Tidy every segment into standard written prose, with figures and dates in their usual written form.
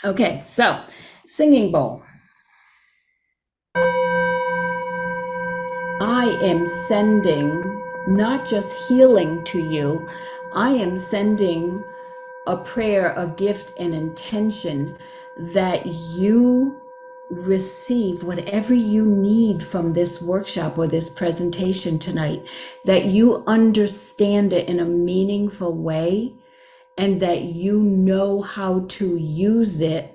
Okay, so singing bowl. I am sending not just healing to you, I am sending a prayer, a gift, an intention that you receive whatever you need from this workshop or this presentation tonight, that you understand it in a meaningful way, and that you know how to use it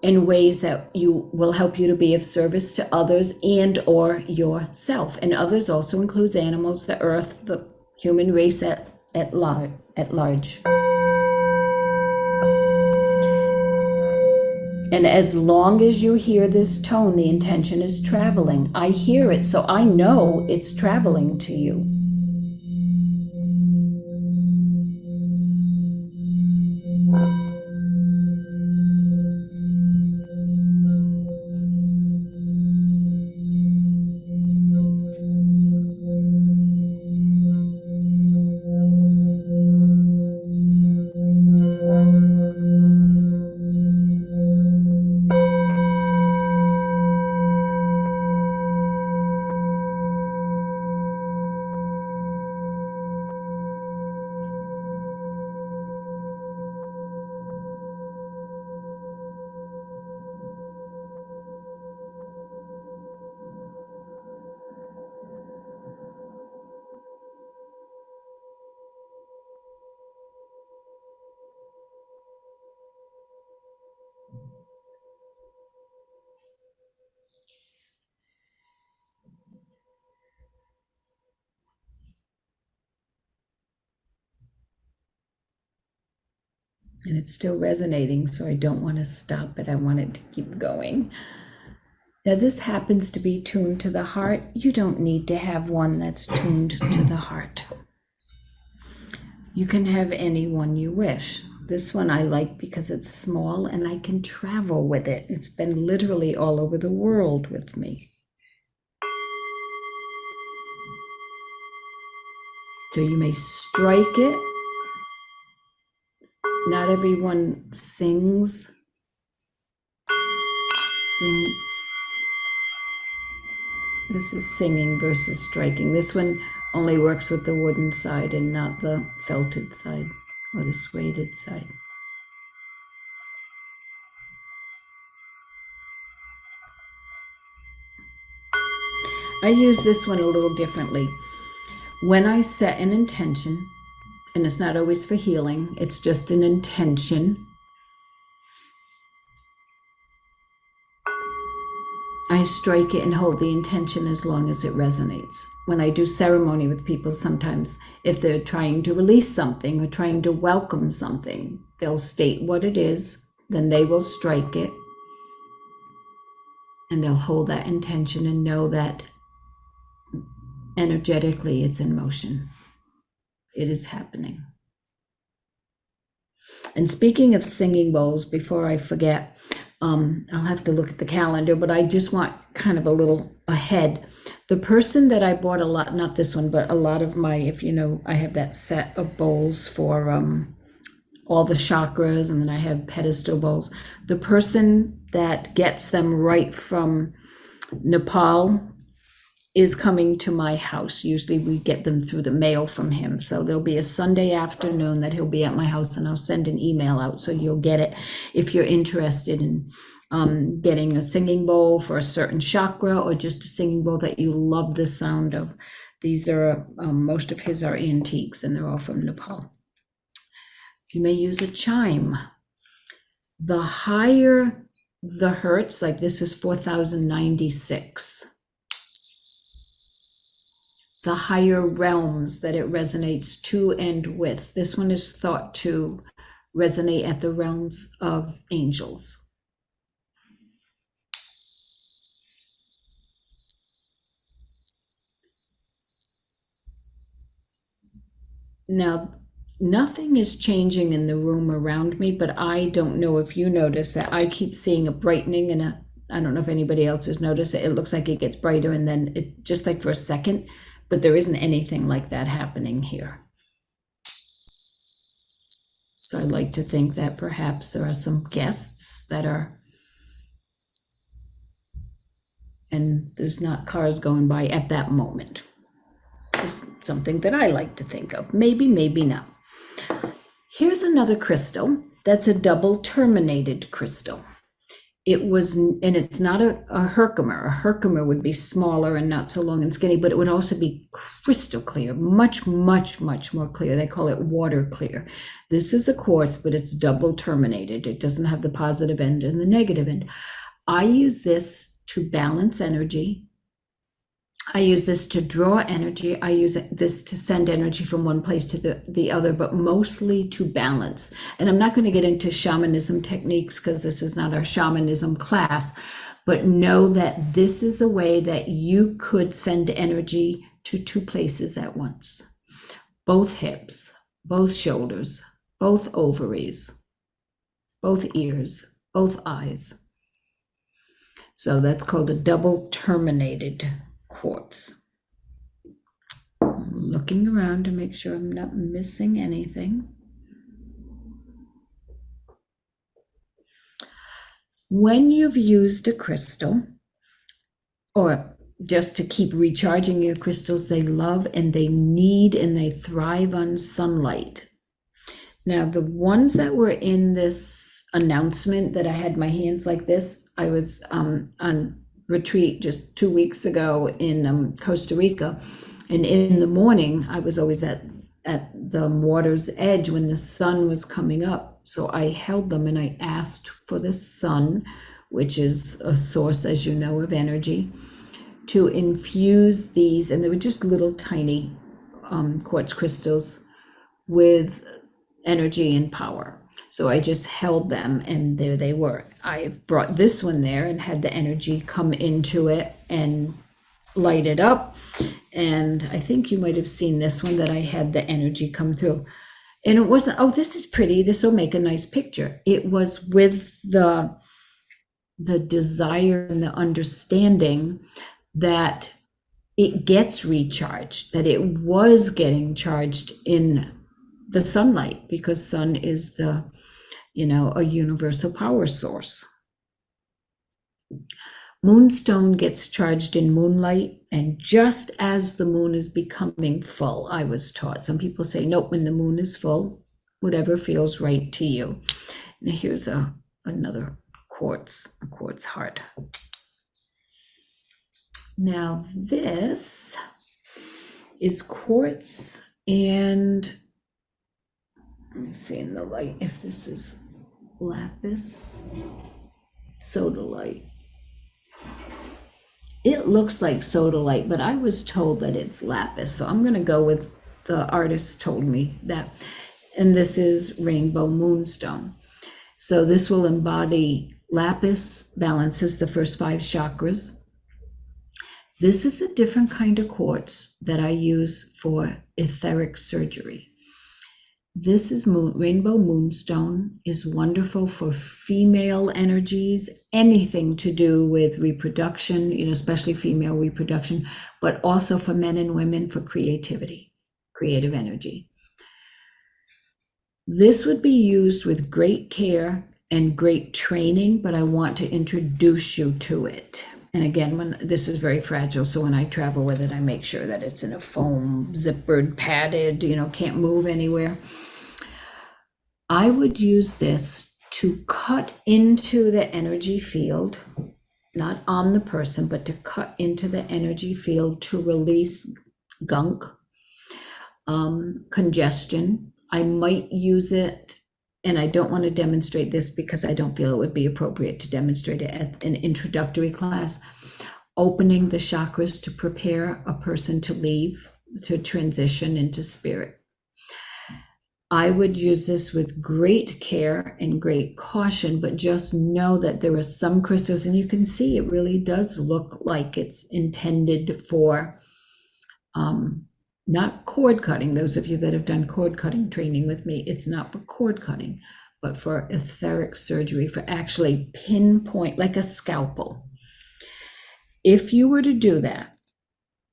in ways that you will help you to be of service to others and or yourself. And others also includes animals, the earth, the human race at large. And as long as you hear this tone, the intention is traveling. I hear it, so I know it's traveling to you. And it's still resonating, so I don't want to stop it. I want it to keep going. Now, this happens to be tuned to the heart. You don't need to have one that's tuned to the heart. You can have any one you wish. This one I like because it's small and I can travel with it. It's been literally all over the world with me. So you may strike it. Not everyone sings. Sing. This is singing versus striking. This one only works with the wooden side and not the felted side or the suede side. I use this one a little differently. When I set an intention, and it's not always for healing, it's just an intention, I strike it and hold the intention as long as it resonates. When I do ceremony with people, sometimes if they're trying to release something or trying to welcome something, they'll state what it is, then they will strike it, and they'll hold that intention and know that energetically it's in motion. It is happening. And speaking of singing bowls, before I forget, I'll have to look at the calendar, but I just want kind of a little ahead. The person that I bought a lot, not this one, but a lot of my, if you know, I have that set of bowls for all the chakras, and then I have pedestal bowls. The person that gets them right from Nepal is coming to my house. Usually we get them through the mail from him. So there'll be a Sunday afternoon that he'll be at my house, and I'll send an email out so you'll get it if you're interested in getting a singing bowl for a certain chakra, or just a singing bowl that you love the sound of. These are, most of his are antiques, and they're all from Nepal. You may use a chime. The higher the hertz, like this is 4096. The higher realms that it resonates to and with. This one is thought to resonate at the realms of angels. Now, nothing is changing in the room around me, but I don't know if you notice that I keep seeing a brightening, and I don't know if anybody else has noticed it. It looks like it gets brighter, and then it just like for a second, but there isn't anything like that happening here. So I like to think that perhaps there are some guests that are, and there's not cars going by at that moment. Just something that I like to think of. Maybe, maybe not. Here's another crystal that's a double terminated crystal. It was, and it's not a Herkimer. A Herkimer would be smaller and not so long and skinny, but it would also be crystal clear, much, much, much more clear. They call it water clear. This is a quartz, but it's double terminated. It doesn't have the positive end and the negative end. I use this to balance energy. I use this to draw energy. I use this to send energy from one place to the other, but mostly to balance. And I'm not going to get into shamanism techniques because this is not our shamanism class, but know that this is a way that you could send energy to two places at once. Both hips, both shoulders, both ovaries, both ears, both eyes. So that's called a double terminated quartz. I'm looking around to make sure I'm not missing anything. When you've used a crystal, or just to keep recharging your crystals, they love and they need and they thrive on sunlight. Now, the ones that were in this announcement that I had my hands like this, I was on retreat just 2 weeks ago in Costa Rica, and in the morning I was always at the water's edge when the sun was coming up, so I held them and I asked for the sun, which is a source, as you know, of energy, to infuse these, and they were just little tiny quartz crystals with energy and power. So I just held them and there they were. I brought this one there and had the energy come into it and light it up. And I think you might have seen this one that I had the energy come through. And it wasn't, oh, this is pretty, this will make a nice picture. It was with the desire and the understanding that it gets recharged, that it was getting charged in the sunlight, because sun is the, a universal power source. Moonstone gets charged in moonlight, and just as the moon is becoming full, I was taught. Some people say, nope, when the moon is full, whatever feels right to you. Now here's another quartz, a quartz heart. Now this is quartz, and let me see in the light if this is lapis sodalite. It looks like sodalite, but I was told that it's lapis, so I'm going to go with the artist told me that. And this is rainbow moonstone. So this will embody lapis, balances the first 5 chakras. This is a different kind of quartz that I use for etheric surgery. This is rainbow moonstone, is wonderful for female energies, anything to do with reproduction, especially female reproduction, but also for men and women for creativity, creative energy. This would be used with great care and great training, but I want to introduce you to it. And again, this is very fragile, so when I travel with it, I make sure that it's in a foam, zippered, padded, can't move anywhere. I would use this to cut into the energy field, not on the person, but to cut into the energy field to release gunk, congestion. I might use it, and I don't want to demonstrate this because I don't feel it would be appropriate to demonstrate it at an introductory class. Opening the chakras to prepare a person to leave, to transition into spirit. I would use this with great care and great caution, but just know that there are some crystals, and you can see it really does look like it's intended for not cord cutting. Those of you that have done cord cutting training with me, it's not for cord cutting, but for etheric surgery, for actually pinpoint, like a scalpel. If you were to do that,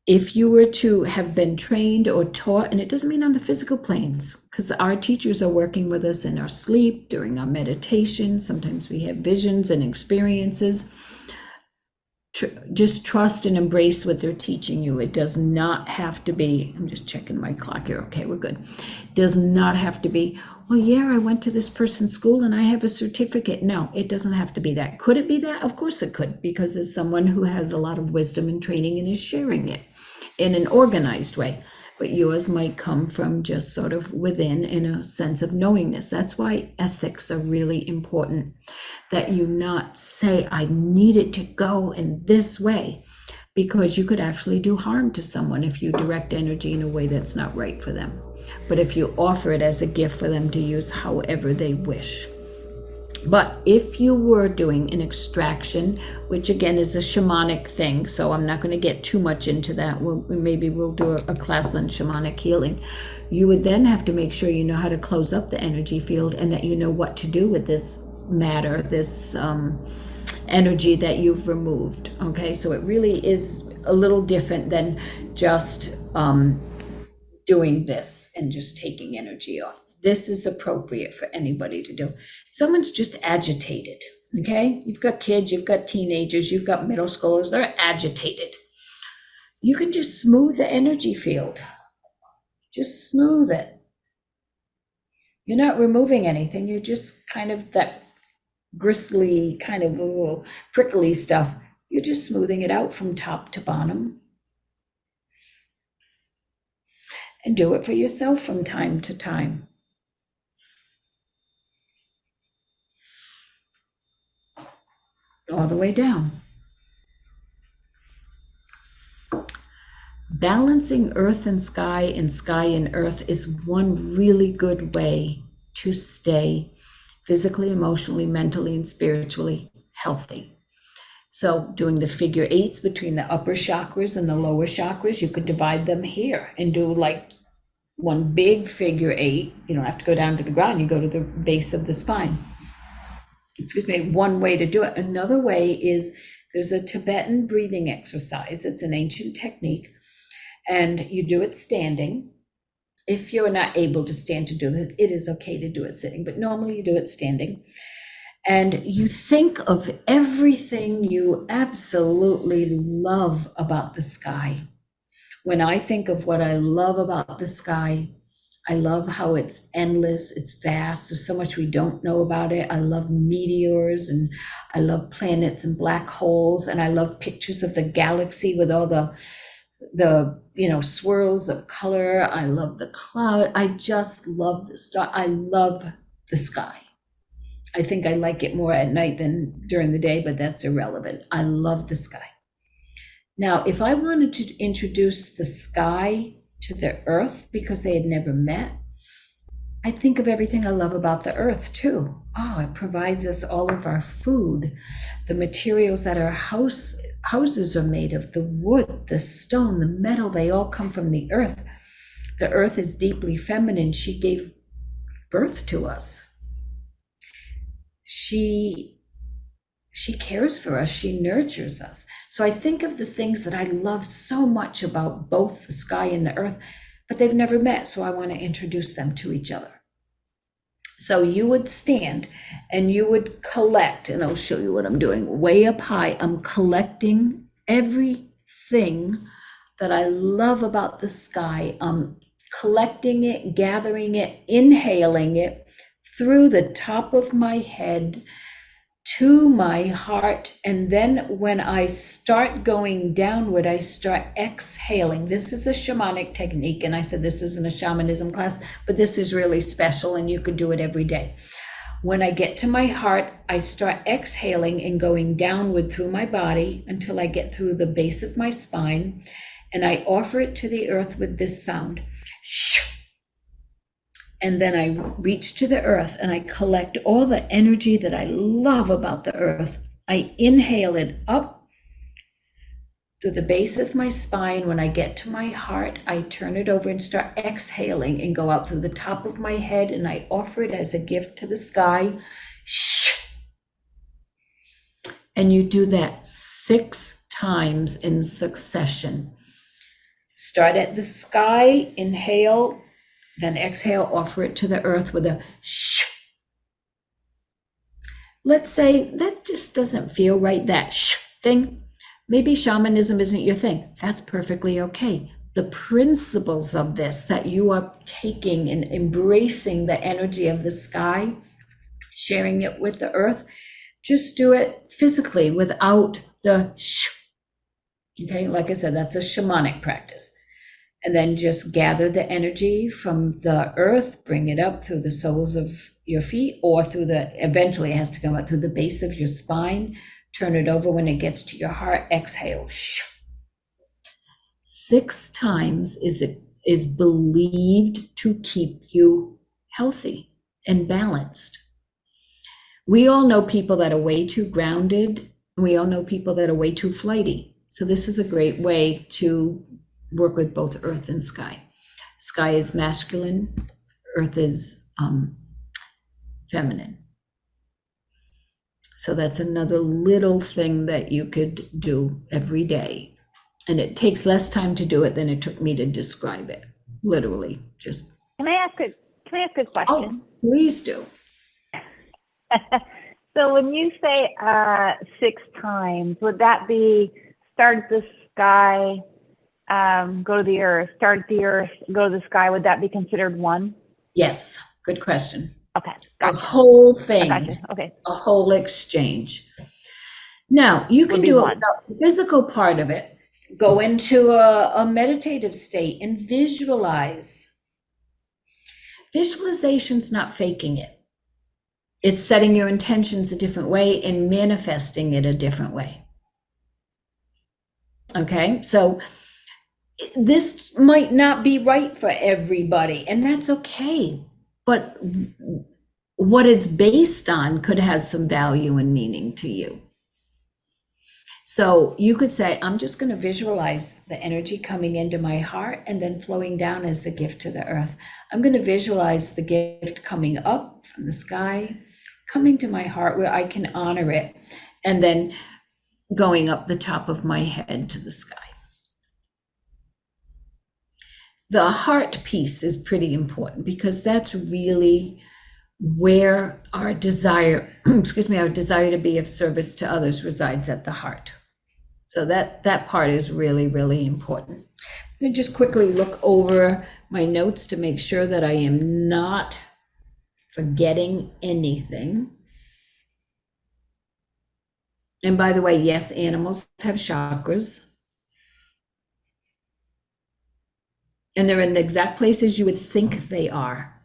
if you were to have been trained or taught, and it doesn't mean on the physical planes, because our teachers are working with us in our sleep, during our meditation. Sometimes we have visions and experiences. Just trust and embrace what they're teaching you. It does not have to be, I'm just checking my clock here. Okay, we're good. It does not have to be, well, yeah, I went to this person's school and I have a certificate. No, it doesn't have to be that. Could it be that? Of course it could, because there's someone who has a lot of wisdom and training and is sharing it in an organized way. But yours might come from just sort of within, in a sense of knowingness. That's why ethics are really important, that you not say, I need it to go in this way, because you could actually do harm to someone if you direct energy in a way that's not right for them. But if you offer it as a gift for them to use however they wish. But if you were doing an extraction, which again is a shamanic thing, so I'm not going to get too much into that. Maybe we'll do a class on shamanic healing. You would then have to make sure you know how to close up the energy field, and that you know what to do with this matter, this energy that you've removed. Okay, so it really is a little different than just doing this and just taking energy off. This is appropriate for anybody to do. Someone's just agitated, okay? You've got kids, you've got teenagers, you've got middle schoolers, they're agitated. You can just smooth the energy field. Just smooth it. You're not removing anything, you're just kind of that gristly, kind of little prickly stuff. You're just smoothing it out from top to bottom. And do it for yourself from time to time. All the way down. Balancing earth and sky and earth is one really good way to stay physically, emotionally, mentally, and spiritually healthy. So doing the figure eights between the upper chakras and the lower chakras, you could divide them here and do like one big figure eight. You don't have to go down to the ground, you go to the base of the spine. Excuse me, one way to do it. Another way is there's a Tibetan breathing exercise. It's an ancient technique, and you do it standing. If you're not able to stand to do it, it is okay to do it sitting, but normally you do it standing. And you think of everything you absolutely love about the sky. When I think of what I love about the sky, I love how it's endless, it's vast, there's so much we don't know about it. I love meteors, and I love planets and black holes, and I love pictures of the galaxy with all the swirls of color. I love the cloud. I just love the star. I love the sky. I think I like it more at night than during the day, but that's irrelevant. I love the sky. Now, if I wanted to introduce the sky to the earth because they had never met, I think of everything I love about the earth too. Oh, it provides us all of our food, the materials that our houses are made of, the wood, the stone, the metal, they all come from the earth. The earth is deeply feminine. She gave birth to us. She cares for us, she nurtures us. So I think of the things that I love so much about both the sky and the earth, but they've never met, so I want to introduce them to each other. So you would stand and you would collect, and I'll show you what I'm doing. Way up high, I'm collecting everything that I love about the sky. I'm collecting it, gathering it, inhaling it through the top of my head to my heart, and then when I start going downward, I start exhaling. This is a shamanic technique, and I said this isn't a shamanism class, but this is really special, and you could do it every day. When I get to my heart, I start exhaling and going downward through my body until I get through the base of my spine, and I offer it to the earth with this sound. And then I reach to the earth and I collect all the energy that I love about the earth. I inhale it up through the base of my spine. When I get to my heart, I turn it over and start exhaling and go out through the top of my head, and I offer it as a gift to the sky. And you do that 6 times in succession. Start at the sky, inhale, then exhale, offer it to the earth with a shh. Let's say that just doesn't feel right, that shh thing. Maybe shamanism isn't your thing. That's perfectly okay. The principles of this, that you are taking and embracing the energy of the sky, sharing it with the earth, just do it physically without the shh. Okay, like I said, that's a shamanic practice. And then just gather the energy from the earth, bring it up through the soles of your feet, or eventually it has to come up through the base of your spine. Turn it over when it gets to your heart, exhale. 6 times is believed to keep you healthy and balanced. We all know people that are way too grounded. We all know people that are way too flighty. So this is a great way to work with both earth and sky. Sky is masculine, earth is feminine. So that's another little thing that you could do every day. And it takes less time to do it than it took me to describe it. Literally, just. Can I ask a question? Oh, please do. So when you say 6 times, would that be start at the sky, go to the earth, start at the earth, go to the sky? Would that be considered one? Yes, good question. Okay, gotcha. A whole thing, Gotcha. Okay. A whole exchange. Now, you can do it without the physical part of it. Go into a meditative state and visualize. Visualization's not faking it. It's setting your intentions a different way and manifesting it a different way. Okay, so this might not be right for everybody, and that's okay. But what it's based on could have some value and meaning to you. So you could say, I'm just going to visualize the energy coming into my heart and then flowing down as a gift to the earth. I'm going to visualize the gift coming up from the sky, coming to my heart where I can honor it, and then going up the top of my head to the sky. The heart piece is pretty important because that's really where our desire, our desire to be of service to others resides, at the heart. So that part is really, really important. I'm going to just quickly look over my notes to make sure that I am not forgetting anything. And by the way, yes, animals have chakras. And they're in the exact places you would think they are.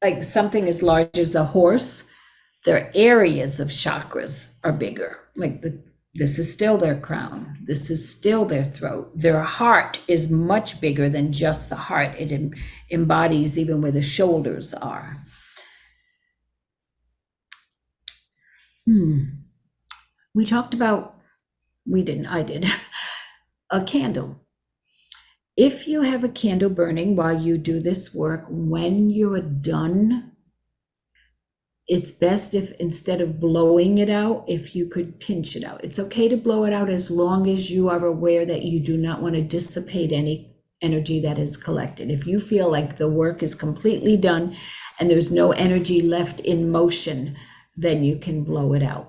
Like something as large as a horse, their areas of chakras are bigger. Like this is still their crown. This is still their throat. Their heart is much bigger than just the heart. It embodies even where the shoulders are. We talked about, I did, a candle. If you have a candle burning while you do this work, when you're done, it's best if instead of blowing it out, if you could pinch it out. It's okay to blow it out as long as you are aware that you do not want to dissipate any energy that is collected. If you feel like the work is completely done and there's no energy left in motion, then you can blow it out.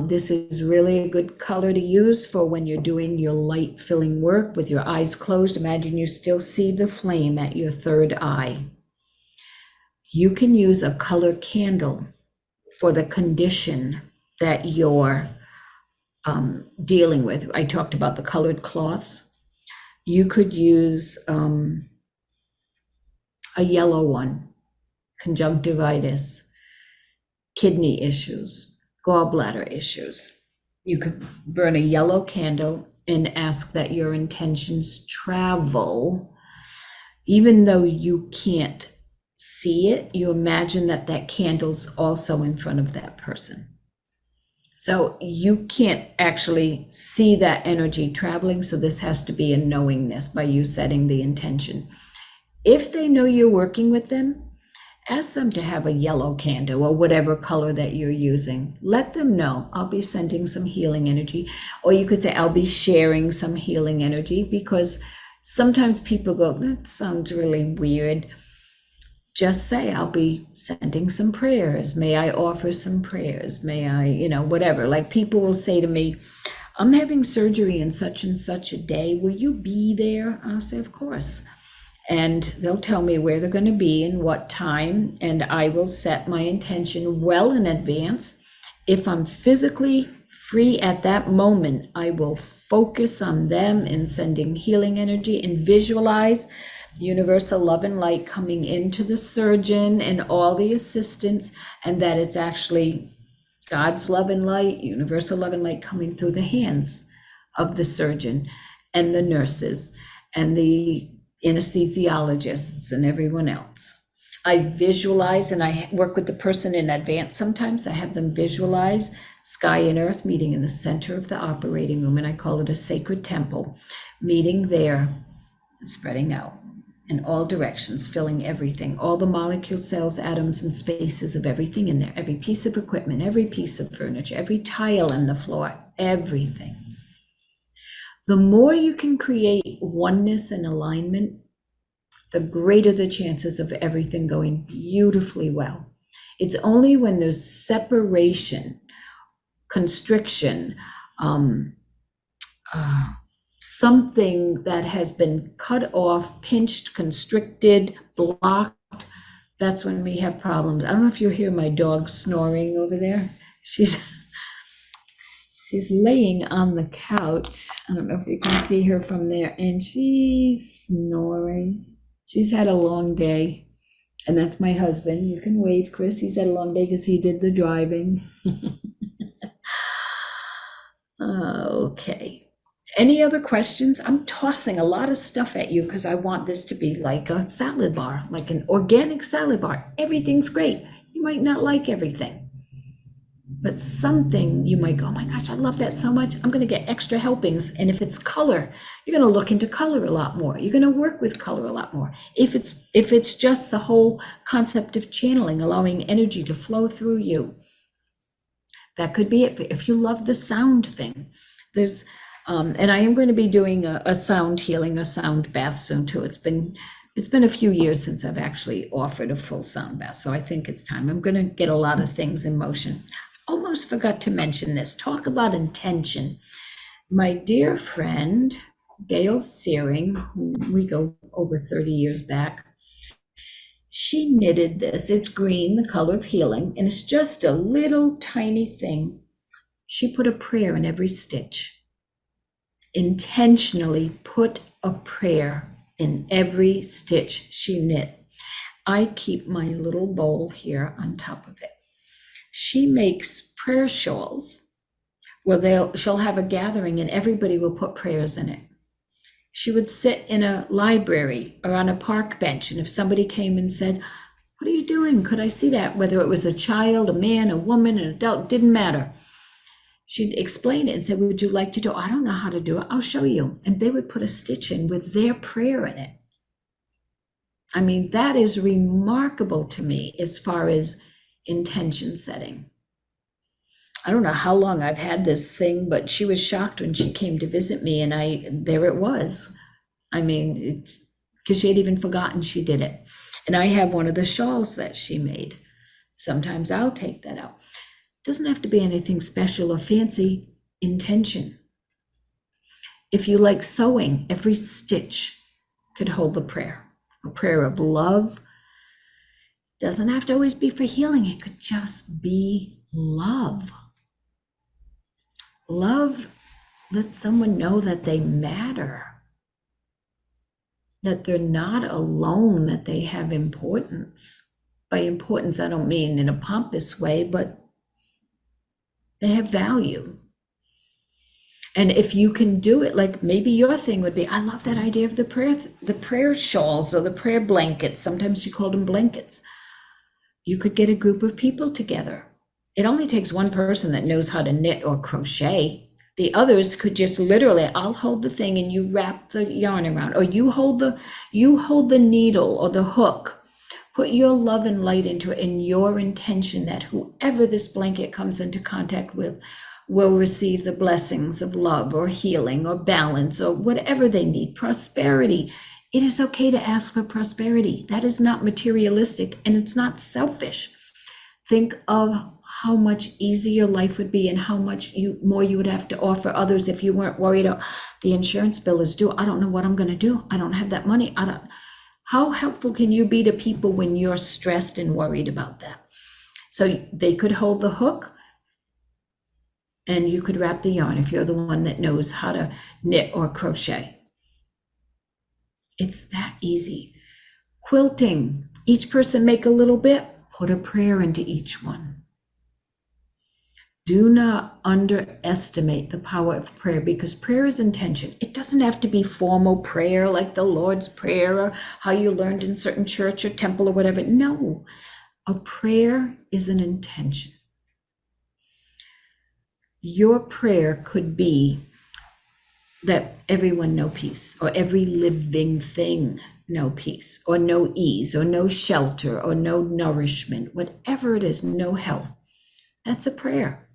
This is really a good color to use for when you're doing your light filling work with your eyes closed. Imagine you still see the flame at your third eye. You can use a color candle for the condition that you're dealing with. I talked about the colored cloths. You could use a yellow one, conjunctivitis, kidney issues, gallbladder issues. You could burn a yellow candle and ask that your intentions travel. Even though you can't see it, you imagine that that candle's also in front of that person. So you can't actually see that energy traveling, so this has to be a knowingness by you setting the intention. If they know you're working with them ask them to have a yellow candle or whatever color that you're using. Let them know I'll be sending some healing energy, or you could say I'll be sharing some healing energy, because sometimes people go, that sounds really weird. Just say, I'll be sending some prayers. May I offer some prayers? May I, whatever. Like, people will say to me, I'm having surgery in such and such a day. Will you be there? I'll say, of course. And they'll tell me where they're going to be and what time, and I will set my intention well in advance. If I'm physically free at that moment, I will focus on them and sending healing energy and visualize universal love and light coming into the surgeon and all the assistants, and that it's actually God's love and light, universal love and light coming through the hands of the surgeon and the nurses and the anesthesiologists and everyone else. I visualize, and I work with the person in advance. Sometimes I have them visualize sky and earth meeting in the center of the operating room, and I call it a sacred temple, meeting there, spreading out in all directions, filling everything, all the molecules, cells, atoms, and spaces of everything in there, every piece of equipment, every piece of furniture, every tile in the floor, everything. The more you can create oneness and alignment, the greater the chances of everything going beautifully well. It's only when there's separation, constriction, something that has been cut off, pinched, constricted, blocked, that's when we have problems. I don't know if you hear my dog snoring over there. She's laying on the couch. I don't know if you can see her from there, and she's snoring. She's had a long day, and that's my husband. You can wave, Chris. He's had a long day because he did the driving. Okay. Any other questions? I'm tossing a lot of stuff at you because I want this to be like a salad bar, like an organic salad bar. Everything's great. You might not like everything, but something you might go, oh my gosh, I love that so much. I'm going to get extra helpings. And if it's color, you're going to look into color a lot more. You're going to work with color a lot more. If it's just the whole concept of channeling, allowing energy to flow through you, that could be it. If you love the sound thing, there's and I am going to be doing a sound healing, a sound bath soon too. It's been a few years since I've actually offered a full sound bath, so I think it's time. I'm going to get a lot of things in motion. Almost forgot to mention this. Talk about intention. My dear friend, Gail Searing, who we go over 30 years back, she knitted this. It's green, the color of healing, and it's just a little tiny thing. She put a prayer in every stitch. Intentionally put a prayer in every stitch she knit. I keep my little bowl here on top of it. She makes prayer shawls where she'll have a gathering and everybody will put prayers in it. She would sit in a library or on a park bench, and if somebody came and said, what are you doing? Could I see that? Whether it was a child, a man, a woman, an adult, didn't matter. She'd explain it and say, would you like to do it? I don't know how to do it. I'll show you. And they would put a stitch in with their prayer in it. I mean, that is remarkable to me as far as intention setting. I don't know how long I've had this thing, but she was shocked when she came to visit me, and there it was. I mean, it's because she had even forgotten she did it. And I have one of the shawls that she made. Sometimes I'll take that out. Doesn't have to be anything special or fancy. Intention. If you like sewing, every stitch could hold the prayer. A prayer of love. Doesn't have to always be for healing. It could just be love. Love lets someone know that they matter, that they're not alone, that they have importance. By importance, I don't mean in a pompous way, but they have value. And if you can do it, like maybe your thing would be, I love that idea of the prayer shawls or the prayer blankets. Sometimes you call them blankets. You could get a group of people together. It only takes one person that knows how to knit or crochet. The others could just literally, I'll hold the thing and you wrap the yarn around, or you hold the needle or the hook Put your love and light into it, and your intention that whoever this blanket comes into contact with will receive the blessings of love or healing or balance or whatever they need, prosperity. It is okay to ask for prosperity. That is not materialistic, and it's not selfish. Think of how much easier life would be and how much more you would have to offer others if you weren't worried. The insurance bill is due. I don't know what I'm going to do. I don't have that money. How helpful can you be to people when you're stressed and worried about that? So they could hold the hook and you could wrap the yarn if you're the one that knows how to knit or crochet. It's that easy. Quilting, each person make a little bit, put a prayer into each one. Do not underestimate the power of prayer, because prayer is intention. It doesn't have to be formal prayer like the Lord's Prayer or how you learned in certain church or temple or whatever. No, a prayer is an intention. Your prayer could be that everyone know peace, or every living thing know peace, or no ease, or no shelter, or no nourishment, whatever it is, no health. That's a prayer.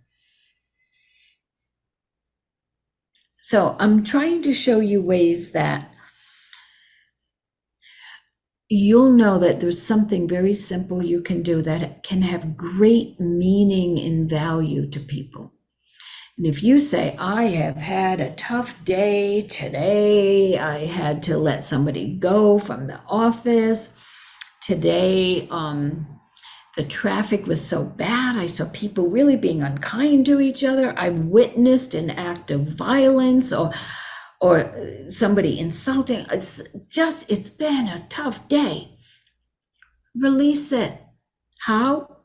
So I'm trying to show you ways that you'll know that there's something very simple you can do that can have great meaning and value to people. And if you say, I have had a tough day today, I had to let somebody go from the office today, the traffic was so bad, I saw people really being unkind to each other, I witnessed an act of violence or somebody insulting. It's been a tough day. Release it. How?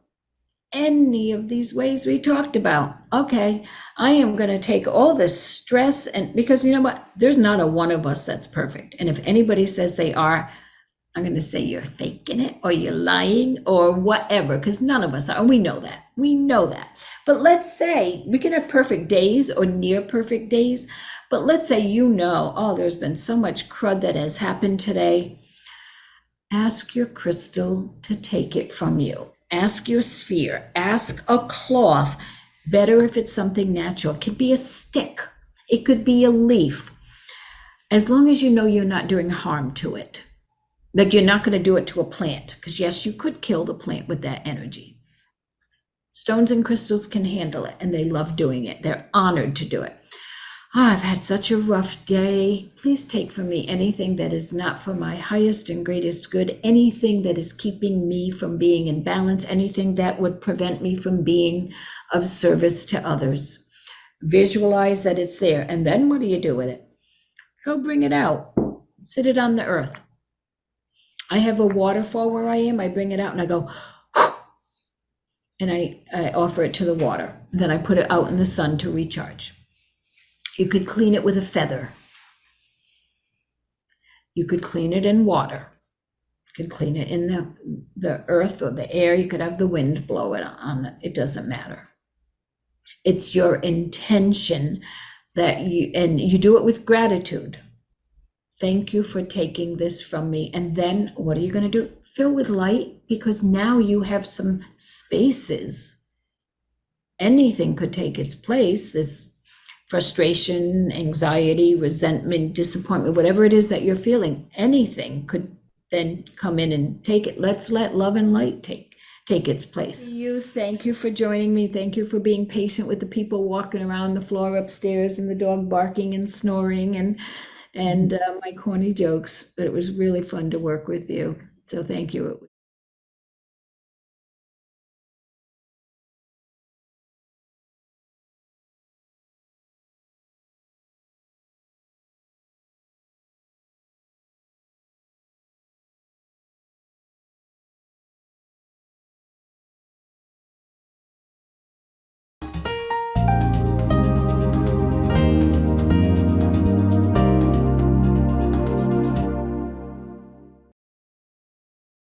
Any of these ways we talked about. Okay, I am going to take all this stress, and because you know what, there's not a one of us that's perfect. And if anybody says they are, I'm going to say you're faking it, or you're lying, or whatever, because none of us are. And we know that. We know that. But let's say we can have perfect days or near perfect days. But let's say there's been so much crud that has happened today. Ask your crystal to take it from you. Ask your sphere. Ask a cloth. Better if it's something natural. It could be a stick. It could be a leaf. As long as you know you're not doing harm to it. Like you're not going to do it to a plant, because yes, you could kill the plant with that energy. Stones and crystals can handle it, and they love doing it. They're honored to do it. I've had such a rough day. Please take from me anything that is not for my highest and greatest good, anything that is keeping me from being in balance, anything that would prevent me from being of service to others. Visualize that it's there, and then what do you do with it? Go bring it out. Sit it on the earth. I have a waterfall where I am. I bring it out and I go, and I offer it to the water. Then I put it out in the sun to recharge. You could clean it with a feather. You could clean it in water. You could clean it in the earth or the air. You could have the wind blow it on it. It doesn't matter. It's your intention and you do it with gratitude. Thank you for taking this from me. And then what are you going to do? Fill with light, because now you have some spaces. Anything could take its place. This frustration, anxiety, resentment, disappointment, whatever it is that you're feeling, anything could then come in and take it. Let's let love and light take its place. Thank you for joining me. Thank you for being patient with the people walking around the floor upstairs and the dog barking and snoring and my corny jokes, but it was really fun to work with you. So thank you.